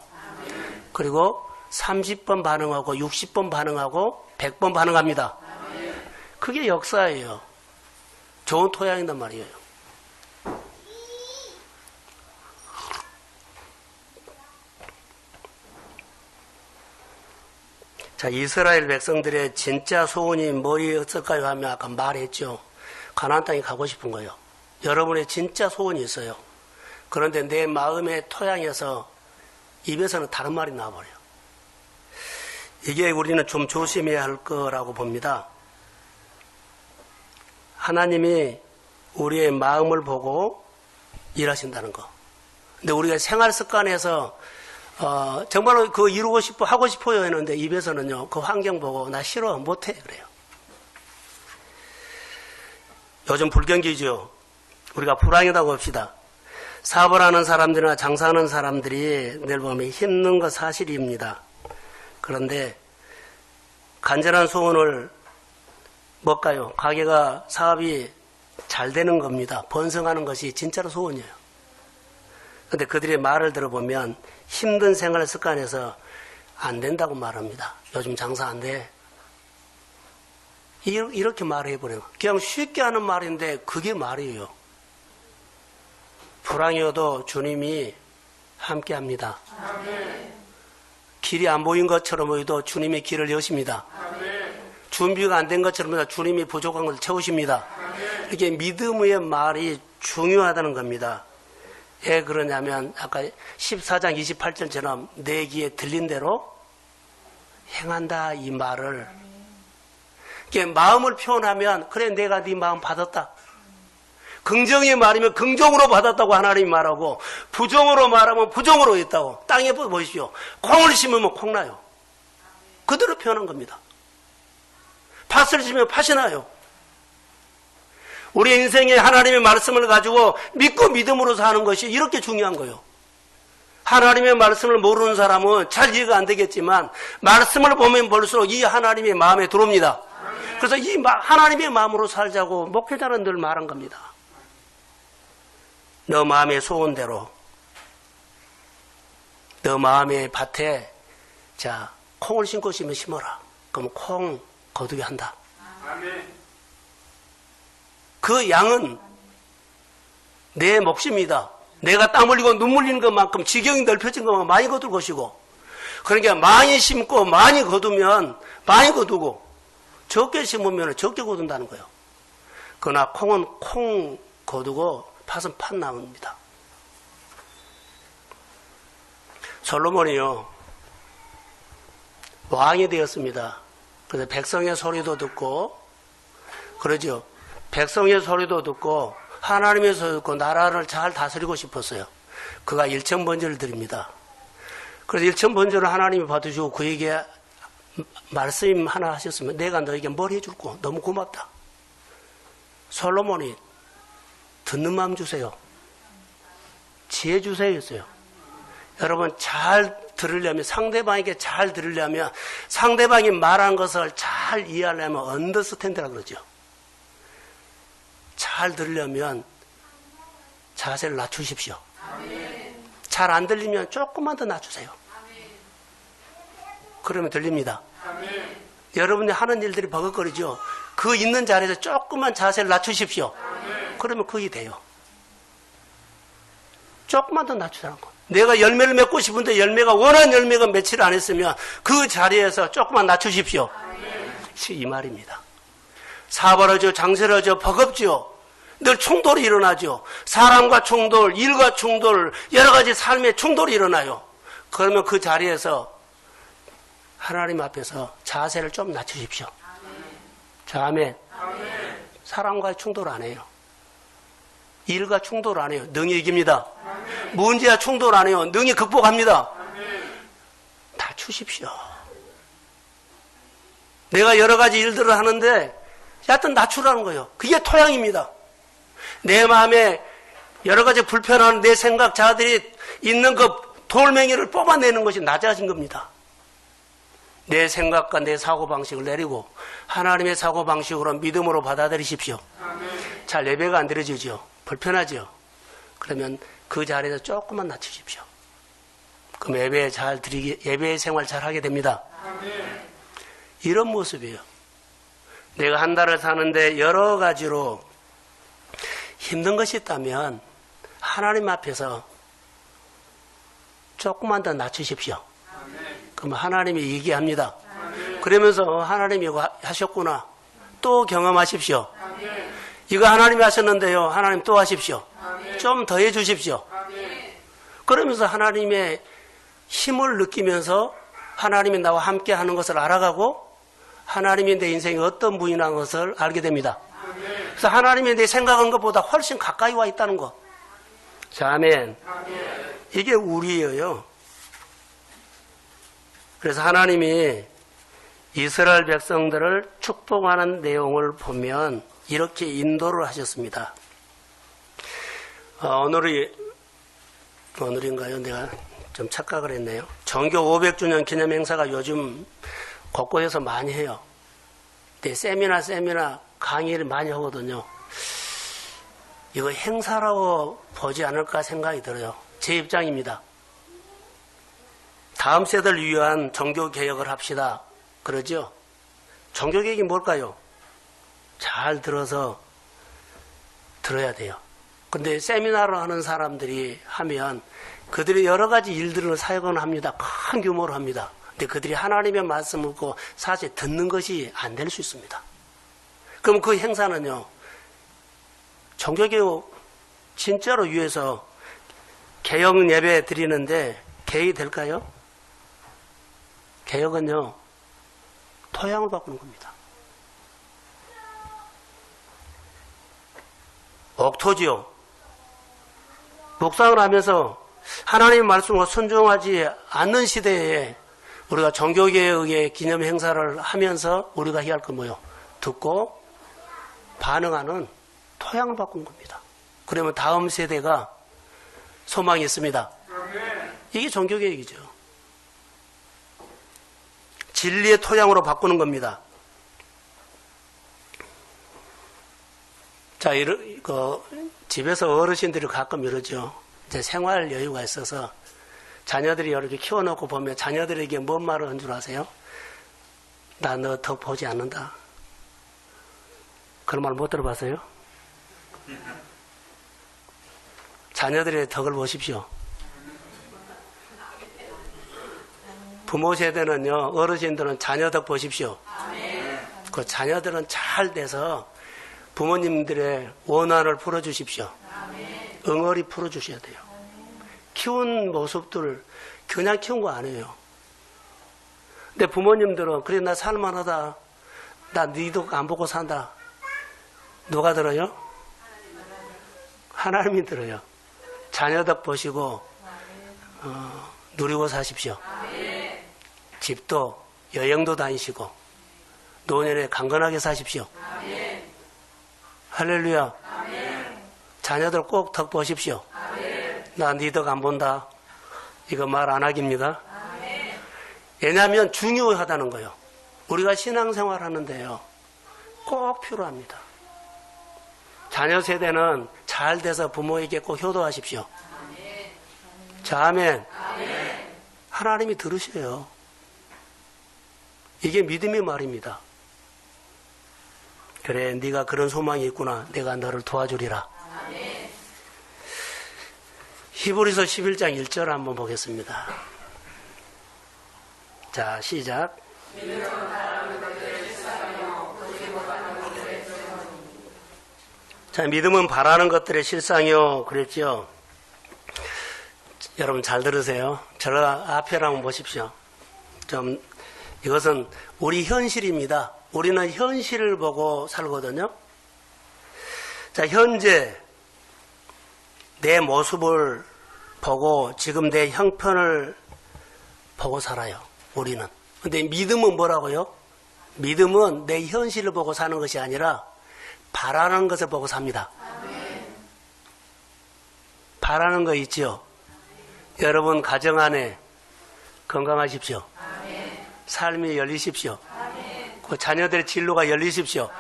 그리고 30번 반응하고 60번 반응하고 100번 반응합니다. 그게 역사예요. 좋은 토양이란 말이에요. 자, 이스라엘 백성들의 진짜 소원이 뭐였을까요 하면 아까 말했죠. 가나안 땅에 가고 싶은 거예요. 여러분의 진짜 소원이 있어요. 그런데 내 마음의 토양에서 입에서는 다른 말이 나와버려요. 이게 우리는 좀 조심해야 할 거라고 봅니다. 하나님이 우리의 마음을 보고 일하신다는 거. 근데 우리가 생활 습관에서 정말로 그거 이루고 싶어, 하고 싶어요 했는데 입에서는요, 그 환경 보고 나 싫어, 못해, 그래요. 요즘 불경기죠. 우리가 불황이라고 합시다. 사업을 하는 사람들이나 장사하는 사람들이 늘 보면 힘든 거 사실입니다. 그런데 간절한 소원을 뭘까요? 가게가 사업이 잘 되는 겁니다. 번성하는 것이 진짜로 소원이에요. 그런데 그들의 말을 들어보면 힘든 생활 습관에서 안 된다고 말합니다. 요즘 장사 안 돼. 이렇게 말해버려요. 그냥 쉽게 하는 말인데 그게 말이에요. 불황이어도 주님이 함께 합니다. 길이 안 보인 것처럼 보여도 주님이 길을 여십니다. 준비가 안 된 것처럼 주님이 부족한 것을 채우십니다. 이렇게 믿음의 말이 중요하다는 겁니다. 왜 그러냐면 아까 14장 28절처럼 내 귀에 들린 대로 행한다 이 말을 이렇게 마음을 표현하면 그래 내가 네 마음 받았다. 긍정의 말이면 긍정으로 받았다고 하나님이 말하고 부정으로 말하면 부정으로 했다고. 땅에 보십시오. 콩을 심으면 콩 나요. 그대로 표현한 겁니다. 팥을 심으면 팥이 나요. 우리 인생에 하나님의 말씀을 가지고 믿고 믿음으로 사는 것이 이렇게 중요한 거예요. 하나님의 말씀을 모르는 사람은 잘 이해가 안 되겠지만 말씀을 보면 볼수록 이 하나님의 마음에 들어옵니다. 그래서 이 하나님의 마음으로 살자고 목회자는 늘 말한 겁니다. 너 마음의 소원대로 너 마음의 밭에 자 콩을 심고 싶으면 심어라. 그럼 콩 거두게 한다. 그 양은 내 몫입니다. 내가 땀 흘리고 눈물 흘리는 것만큼 지경이 넓혀진 것만큼 많이 거둘 것이고 그러니까 많이 심고 많이 거두면 많이 거두고 적게 심으면 적게 거둔다는 거예요. 그러나 콩은 콩 거두고 팥은 팥 나옵니다. 솔로몬이요 왕이 되었습니다. 그래서 백성의 소리도 듣고 그러죠. 백성의 소리도 듣고 하나님의 소리도 듣고 나라를 잘 다스리고 싶었어요. 그가 일천번제를 드립니다. 그래서 일천번제를 하나님이 받으시고 그에게 말씀 하나 하셨으면 내가 너에게 뭘 해줄고 너무 고맙다. 솔로몬이 듣는 마음 주세요. 지혜 주세요 했어요. 여러분 잘 들으려면 상대방에게 잘 들으려면 상대방이 말한 것을 잘 이해하려면 언더스탠드라고 그러죠. 잘 들으려면 자세를 낮추십시오. 잘 안 들리면 조금만 더 낮추세요. 그러면 들립니다. 여러분이 하는 일들이 버벅거리죠. 그 있는 자리에서 조금만 자세를 낮추십시오. 그러면 그게 돼요. 조금만 더 낮추라는 거. 내가 열매를 맺고 싶은데 열매가 원하는 열매가 며칠 안 했으면 그 자리에서 조금만 낮추십시오. 이 말입니다. 사벌하죠, 장설하죠, 버겁죠. 늘 충돌이 일어나죠. 사람과 충돌, 일과 충돌, 여러 가지 삶의 충돌이 일어나요. 그러면 그 자리에서 하나님 앞에서 자세를 좀 낮추십시오. 자, 아멘. 사람과의 충돌 안 해요. 일과 충돌 안 해요. 능히 이깁니다. 문제와 충돌 안 해요. 능히 극복합니다. 낮추십시오. 내가 여러 가지 일들을 하는데 하여튼 낮추라는 거예요. 그게 토양입니다. 내 마음에 여러 가지 불편한 내 생각 자들이 있는 그 돌멩이를 뽑아내는 것이 낮아진 겁니다. 내 생각과 내 사고방식을 내리고 하나님의 사고방식으로 믿음으로 받아들이십시오. 잘 예배가 안 드려지죠. 불편하죠. 그러면 그 자리에서 조금만 낮추십시오. 그럼 예배 생활 잘 하게 됩니다. 이런 모습이에요. 내가 한 달을 사는데 여러 가지로 힘든 것이 있다면 하나님 앞에서 조금만 더 낮추십시오. 그럼 하나님이 얘기합니다. 그러면서 하나님이 이거 하셨구나. 또 경험하십시오. 이거 하나님이 하셨는데요. 하나님 또 하십시오. 좀 더 해주십시오. 그러면서 하나님의 힘을 느끼면서 하나님이 나와 함께 하는 것을 알아가고 하나님이 내 인생에 어떤 분이라는 것을 알게 됩니다. 그래서 하나님이 내 생각한 것보다 훨씬 가까이 와 있다는 것. 자, 아멘. 이게 우리예요. 그래서 하나님이 이스라엘 백성들을 축복하는 내용을 보면 이렇게 인도를 하셨습니다. 오늘인가요? 내가 좀 착각을 했네요. 정교 500주년 기념 행사가 요즘 곳곳에서 많이 해요. 근데 세미나 강의를 많이 하거든요. 이거 행사라고 보지 않을까 생각이 들어요. 제 입장입니다. 다음 세대를 위한 종교개혁을 합시다. 그러죠? 종교개혁이 뭘까요? 잘 들어야 돼요. 근데 세미나를 하는 사람들이 하면 그들이 여러 가지 일들을 사역을 합니다. 큰 규모로 합니다. 근데 그들이 하나님의 말씀을 듣고 사실 듣는 것이 안 될 수 있습니다. 그럼 그 행사는요, 종교개혁 진짜로 위해서 개혁 예배 드리는데 개혁이 될까요? 개혁은요, 토양을 바꾸는 겁니다. 옥토지요. 묵상을 하면서 하나님의 말씀을 순종하지 않는 시대에 우리가 종교개혁의 기념 행사를 하면서 우리가 해야 할 건 뭐예요? 듣고 반응하는 토양을 바꾸는 겁니다. 그러면 다음 세대가 소망이 있습니다. 이게 종교개혁이죠. 진리의 토양으로 바꾸는 겁니다. 자, 집에서 어르신들이 가끔 이러죠. 이제 생활 여유가 있어서 자녀들이 이렇게 키워놓고 보면 자녀들에게 뭔 말을 한 줄 아세요? 나 너 더 보지 않는다. 그런 말 못 들어봤어요? 자녀들의 덕을 보십시오. 부모 세대는요, 어르신들은 자녀 덕 보십시오. 그 자녀들은 잘 돼서 부모님들의 원한을 풀어주십시오. 응어리 풀어주셔야 돼요. 키운 모습들 그냥 키운 거 아니에요. 근데 부모님들은 그래 나 살만하다. 나 네 덕 안 보고 산다. 누가 들어요? 하나님이 들어요. 자녀 덕 보시고 누리고 사십시오. 집도 여행도 다니시고 노년에 강건하게 사십시오. 할렐루야. 자녀들 꼭 덕 보십시오. 나 네 덕 안 본다. 이거 말 안 하기입니다. 왜냐하면 중요하다는 거예요. 우리가 신앙생활 하는데요. 꼭 필요합니다. 자녀 세대는 잘 돼서 부모에게 꼭 효도하십시오. 자, 아멘. 하나님이 들으셔요. 이게 믿음의 말입니다. 그래, 네가 그런 소망이 있구나. 내가 너를 도와주리라. 히브리서 11장 1절 한번 보겠습니다. 자, 시작. 자, 믿음은 바라는 것들의 실상이요. 그랬죠. 여러분 잘 들으세요. 저 앞에를 한번 보십시오. 이것은 우리 현실입니다. 우리는 현실을 보고 살거든요. 자, 현재 내 모습을 보고 지금 내 형편을 보고 살아요. 우리는. 근데 믿음은 뭐라고요? 믿음은 내 현실을 보고 사는 것이 아니라 바라는 것을 보고 삽니다. 바라는 거 있죠? 여러분 가정 안에 건강하십시오. 삶이 열리십시오. 그 자녀들의 진로가 열리십시오.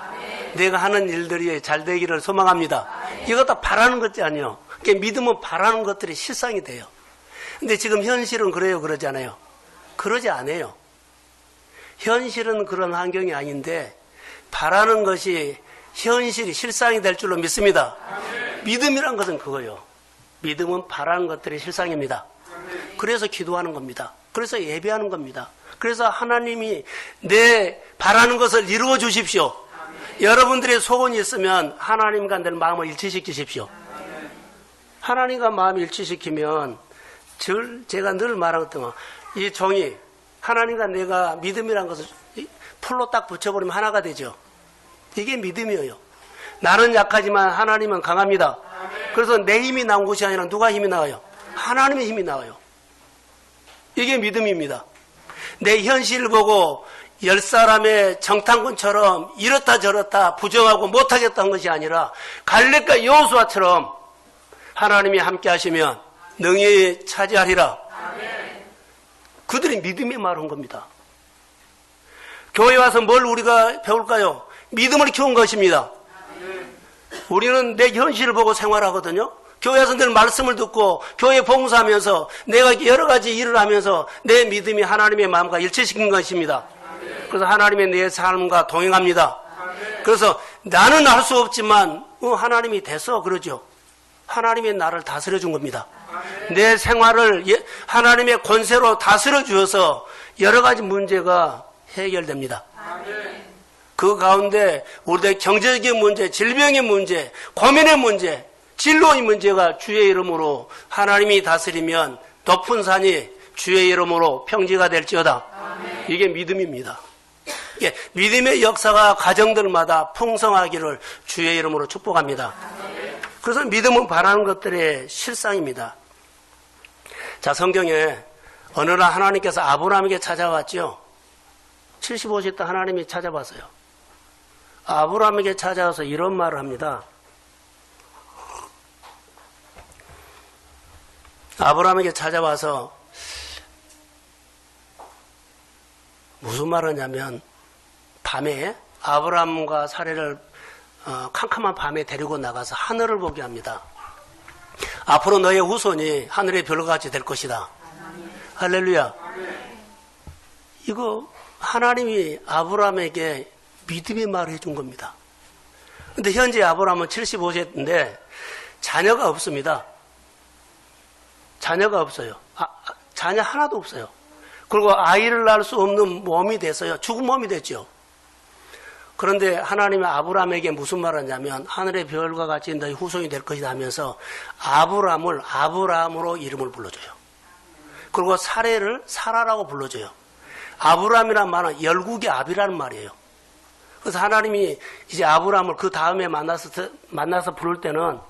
내가 하는 일들이 잘 되기를 소망합니다. 이거 다 바라는 것이 아니에요. 그러니까 믿음은 바라는 것들이 실상이 돼요. 근데 지금 현실은 그래요, 그러잖아요. 그러지 않아요. 현실은 그런 환경이 아닌데 바라는 것이 현실이 실상이 될 줄로 믿습니다. 믿음이란 것은 그거예요. 믿음은 바라는 것들이 실상입니다. 그래서 기도하는 겁니다. 그래서 예배하는 겁니다. 그래서 하나님이 내 바라는 것을 이루어 주십시오. 여러분들의 소원이 있으면 하나님과 늘 마음을 일치시키십시오. 하나님과 마음을 일치시키면 제가 늘 말하던 거, 이 종이 하나님과 내가 믿음이란 것을 풀로 딱 붙여버리면 하나가 되죠. 이게 믿음이에요. 나는 약하지만 하나님은 강합니다. 그래서 내 힘이 나온 것이 아니라 누가 힘이 나와요? 하나님의 힘이 나와요. 이게 믿음입니다. 내 현실을 보고 10사람의 정탐꾼처럼 이렇다 저렇다 부정하고 못하겠다는 것이 아니라 갈렙과 여호수아처럼 하나님이 함께 하시면 능히 차지하리라. 그들이 믿음의 말을 한 겁니다. 교회 와서 뭘 우리가 배울까요? 믿음을 키운 것입니다. 우리는 내 현실을 보고 생활하거든요. 교회에서 늘 말씀을 듣고 교회 봉사하면서 내가 여러 가지 일을 하면서 내 믿음이 하나님의 마음과 일치시킨 것입니다. 그래서 하나님의 내 삶과 동행합니다. 그래서 나는 할 수 없지만 하나님이 돼서 그러죠. 하나님의 나를 다스려 준 겁니다. 내 생활을 하나님의 권세로 다스려 주어서 여러 가지 문제가 해결됩니다. 그 가운데 우리의 경제적인 문제, 질병의 문제, 고민의 문제, 진로의 문제가 주의 이름으로 하나님이 다스리면 높은 산이 주의 이름으로 평지가 될지어다. 이게 믿음입니다. 이게 믿음의 역사가 가정들마다 풍성하기를 주의 이름으로 축복합니다. 그래서 믿음은 바라는 것들의 실상입니다. 자, 성경에 어느 날 하나님께서 아브라함에게 찾아왔죠. 75세 때 하나님이 찾아봤어요. 아브라함에게 찾아와서 이런 말을 합니다. 아브라함에게 찾아와서 무슨 말을 하냐면 밤에 아브라함과 사례를 캄캄한 밤에 데리고 나가서 하늘을 보게 합니다. 앞으로 너의 후손이 하늘의 별같이 될 것이다. 할렐루야. 이거 하나님이 아브라함에게 믿음의 말을 해준 겁니다. 근데 현재 아브라함은 75세인데 자녀가 없습니다. 자녀가 없어요. 자녀 하나도 없어요. 그리고 아이를 낳을 수 없는 몸이 됐어요. 죽은 몸이 됐죠. 그런데 하나님이 아브라함에게 무슨 말을 하냐면 하늘의 별과 같이 너희 후손이 될 것이다 하면서 아브라함을 아브라함으로 이름을 불러줘요. 그리고 사례를 사라라고 불러줘요. 아브라함이라는 말은 열국의 아비라는 말이에요. 그래서 하나님이 이제 아브라함을 그 다음에 만나서 부를 때는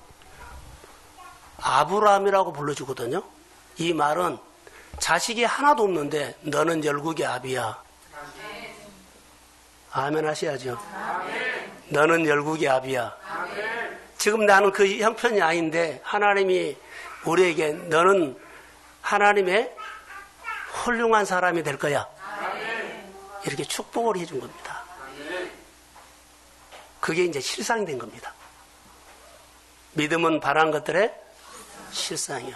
아브라함이라고 불러주거든요. 이 말은 자식이 하나도 없는데 너는 열국의 아비야. 아멘 하셔야죠. 너는 열국의 아비야. 지금 나는 그 형편이 아닌데 하나님이 우리에게 너는 하나님의 훌륭한 사람이 될 거야. 이렇게 축복을 해준 겁니다. 그게 이제 실상이 된 겁니다. 믿음은 바란 것들의 실상이요.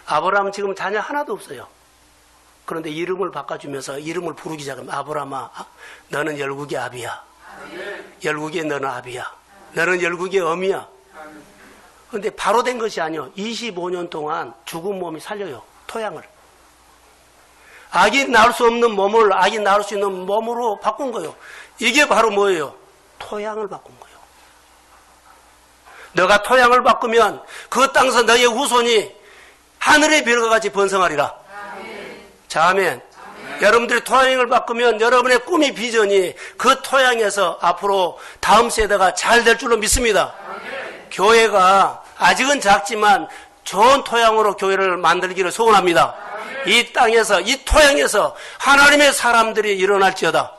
아브라함은 지금 자녀 하나도 없어요. 그런데 이름을 바꿔주면서 이름을 부르기 시작하면 아브라함아, 너는 열국의 아비야. 열국의 너는 아비야. 너는 열국의 어미야. 그런데 바로 된 것이 아니요. 25년 동안 죽은 몸이 살려요. 토양을. 아기 낳을 수 없는 몸을 아기 낳을 수 있는 몸으로 바꾼 거예요. 이게 바로 뭐예요? 토양을 바꾼 거예요. 너가 토양을 바꾸면 그 땅에서 너의 후손이 하늘의 별과 같이 번성하리라. 자, 아멘. 여러분들이 토양을 바꾸면 여러분의 꿈이 비전이 그 토양에서 앞으로 다음 세대가 잘 될 줄로 믿습니다. 교회가 아직은 작지만 좋은 토양으로 교회를 만들기를 소원합니다. 이 땅에서 이 토양에서 하나님의 사람들이 일어날지어다.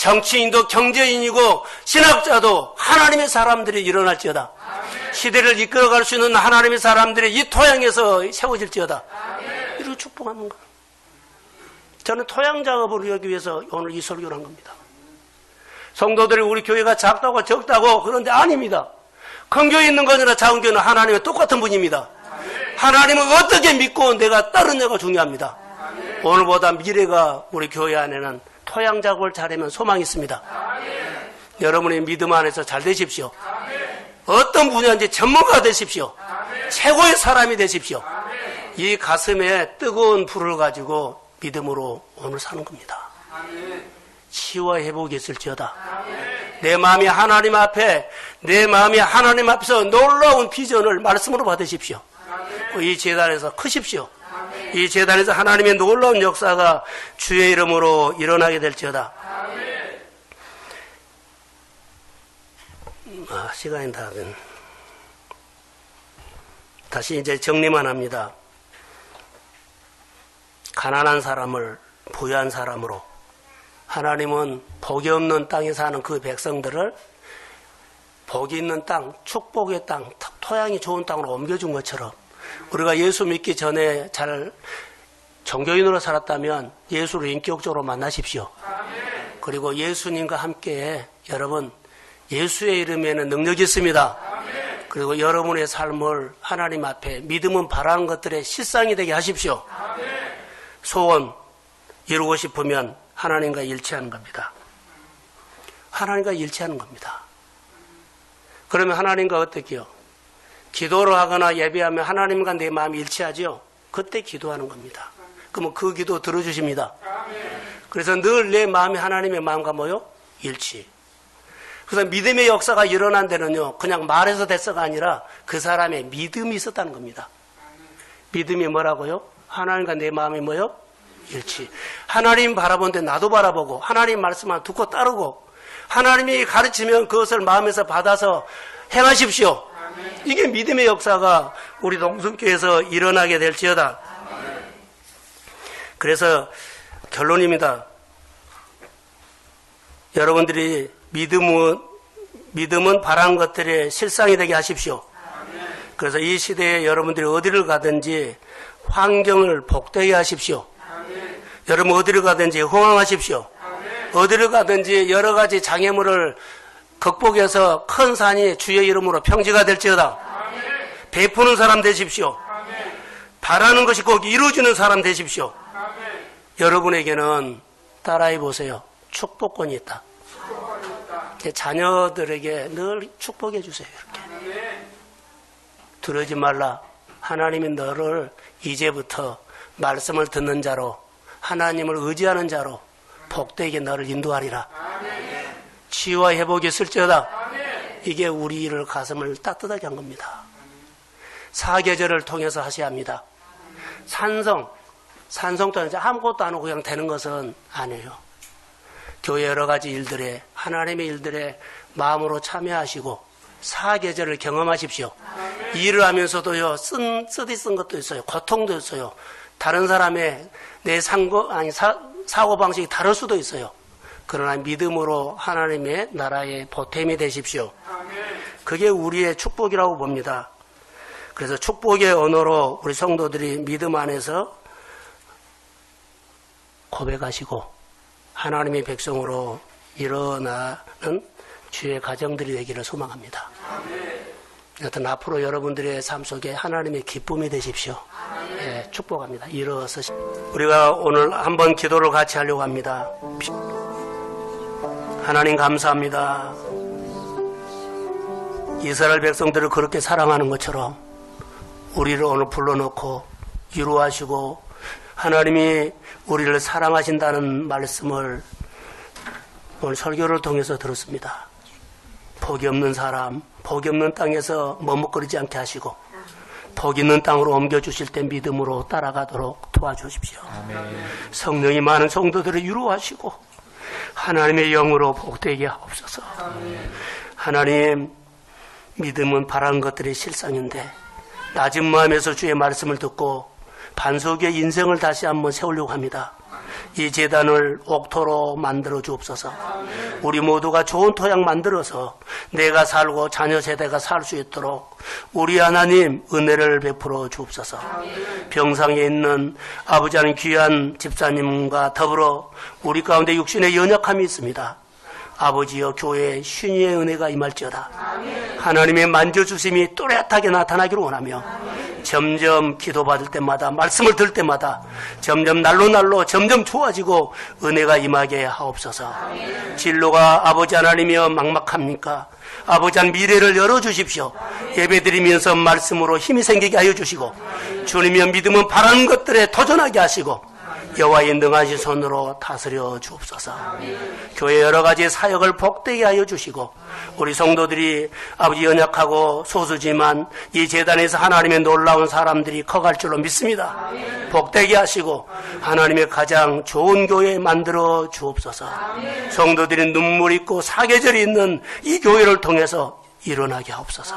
정치인도 경제인이고 신학자도 하나님의 사람들이 일어날지어다. 시대를 이끌어갈 수 있는 하나님의 사람들이 이 토양에서 세워질지어다. 이렇게 축복하는 거예요. 저는 토양 작업을 하기 위해서 오늘 이 설교를 한 겁니다. 성도들이 우리 교회가 작다고 적다고 그런데 아닙니다. 큰 교회 있는 거나 작은 교회는 하나님의 똑같은 분입니다. 하나님을 어떻게 믿고 내가 따르냐가 중요합니다. 오늘보다 미래가 우리 교회 안에는 토양 작업을 잘하면 소망이 있습니다. 여러분의 믿음 안에서 잘 되십시오. 어떤 분야인지 전문가 되십시오. 최고의 사람이 되십시오. 이 가슴에 뜨거운 불을 가지고 믿음으로 오늘 사는 겁니다. 치유와 회복이 있을지어다. 내 마음이 하나님 앞에서 놀라운 비전을 말씀으로 받으십시오. 이 재단에서 크십시오. 이 재단에서 하나님의 놀라운 역사가 주의 이름으로 일어나게 될지어다. 시간이 다 된. 다시 이제 정리만 합니다. 가난한 사람을 부유한 사람으로, 하나님은 복이 없는 땅에 사는 그 백성들을 복이 있는 땅, 축복의 땅, 토양이 좋은 땅으로 옮겨준 것처럼 우리가 예수 믿기 전에 잘 종교인으로 살았다면 예수를 인격적으로 만나십시오. 그리고 예수님과 함께 여러분 예수의 이름에는 능력이 있습니다. 그리고 여러분의 삶을 하나님 앞에 믿음은 바라는 것들의 실상이 되게 하십시오. 소원 이루고 싶으면 하나님과 일치하는 겁니다. 하나님과 일치하는 겁니다. 그러면 하나님과 어떻게 해요? 기도를 하거나 예배하면 하나님과 내 마음이 일치하죠? 그때 기도하는 겁니다. 그러면 그 기도 들어주십니다. 그래서 늘 내 마음이 하나님의 마음과 뭐요? 일치. 그래서 믿음의 역사가 일어난 데는요, 그냥 말해서 됐어가 아니라 그 사람의 믿음이 있었다는 겁니다. 믿음이 뭐라고요? 하나님과 내 마음이 뭐요? 일치. 하나님 바라보는데 나도 바라보고, 하나님 말씀만 듣고 따르고, 하나님이 가르치면 그것을 마음에서 받아서 행하십시오. 이게 믿음의 역사가 우리 동성교회에서 일어나게 될지어다. 그래서 결론입니다. 여러분들이 믿음은 바라는 것들의 실상이 되게 하십시오. 그래서 이 시대에 여러분들이 어디를 가든지 환경을 복되게 하십시오. 여러분 어디를 가든지 흥황하십시오. 어디를 가든지 여러 가지 장애물을 극복해서 큰 산이 주의 이름으로 평지가 될지어다. 베푸는 사람 되십시오. 바라는 것이 꼭 이루어지는 사람 되십시오. 여러분에게는 따라해 보세요. 축복권이 있다. 자녀들에게 늘 축복해 주세요. 이렇게. 두려지 말라. 하나님이 너를 이제부터 말씀을 듣는 자로, 하나님을 의지하는 자로 복되게 너를 인도하리라. 치유와 회복이 있을지어다. 이게 우리를 가슴을 따뜻하게 한 겁니다. 사계절을 통해서 하셔야 합니다. 산성 또는 아무것도 안 하고 그냥 되는 것은 아니에요. 교회 여러 가지 일들에, 하나님의 일들에 마음으로 참여하시고 사계절을 경험하십시오. 일을 하면서도요, 쓰디 쓴 것도 있어요. 고통도 있어요. 다른 사람의 사고방식이 다를 수도 있어요. 그러나 믿음으로 하나님의 나라의 보탬이 되십시오. 그게 우리의 축복이라고 봅니다. 그래서 축복의 언어로 우리 성도들이 믿음 안에서 고백하시고 하나님의 백성으로 일어나는 주의 가정들이 되기를 소망합니다. 여튼 앞으로 여러분들의 삶 속에 하나님의 기쁨이 되십시오. 예, 축복합니다. 일어서시. 우리가 오늘 한번 기도를 같이 하려고 합니다. 하나님 감사합니다. 이스라엘 백성들을 그렇게 사랑하는 것처럼 우리를 오늘 불러놓고 위로하시고 하나님이 우리를 사랑하신다는 말씀을 오늘 설교를 통해서 들었습니다. 복이 없는 사람, 복이 없는 땅에서 머뭇거리지 않게 하시고 복 있는 땅으로 옮겨주실 때 믿음으로 따라가도록 도와주십시오. 아멘. 성령이 많은 성도들을 위로하시고 하나님의 영으로 복되게 하옵소서. 아멘. 하나님, 믿음은 바라는 것들이 실상인데 낮은 마음에서 주의 말씀을 듣고 반석의 인생을 다시 한번 세우려고 합니다. 이 재단을 옥토로 만들어 주옵소서. 우리 모두가 좋은 토양 만들어서 내가 살고 자녀 세대가 살 수 있도록 우리 하나님 은혜를 베풀어 주옵소서. 병상에 있는 아버지 하나님 귀한 집사님과 더불어 우리 가운데 육신의 연약함이 있습니다. 아버지여, 교회에 신유의 은혜가 임할지어다. 하나님의 만져주심이 또렷하게 나타나기를 원하며 점점 기도받을 때마다, 말씀을 들을 때마다 점점 날로 점점 좋아지고 은혜가 임하게 하옵소서. 진로가 아버지 하나님이여 막막합니까? 아버지 한 미래를 열어주십시오. 예배드리면서 말씀으로 힘이 생기게 하여 주시고, 주님이여 믿음은 바라는 것들에 도전하게 하시고 여호와의 능하신 손으로 다스려 주옵소서. 교회 여러 가지 사역을 복되게 하여 주시고, 우리 성도들이 아버지 연약하고 소수지만 이 재단에서 하나님의 놀라운 사람들이 커갈 줄로 믿습니다. 복되게 하시고 하나님의 가장 좋은 교회 만들어 주옵소서. 성도들이 눈물 있고 사계절이 있는 이 교회를 통해서 일어나게 하옵소서.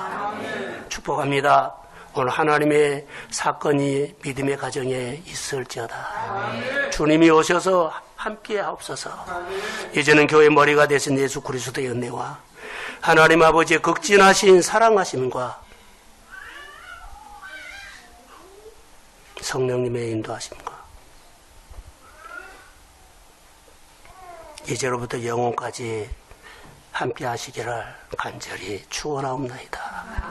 축복합니다. 오늘 하나님의 사건이 믿음의 가정에 있을지어다. 주님이 오셔서 함께 하옵소서. 이제는 교회 머리가 되신 예수 그리스도의 은혜와 하나님 아버지의 극진하신 사랑하심과 성령님의 인도하심과 이제로부터 영원까지 함께 하시기를 간절히 축원하옵나이다.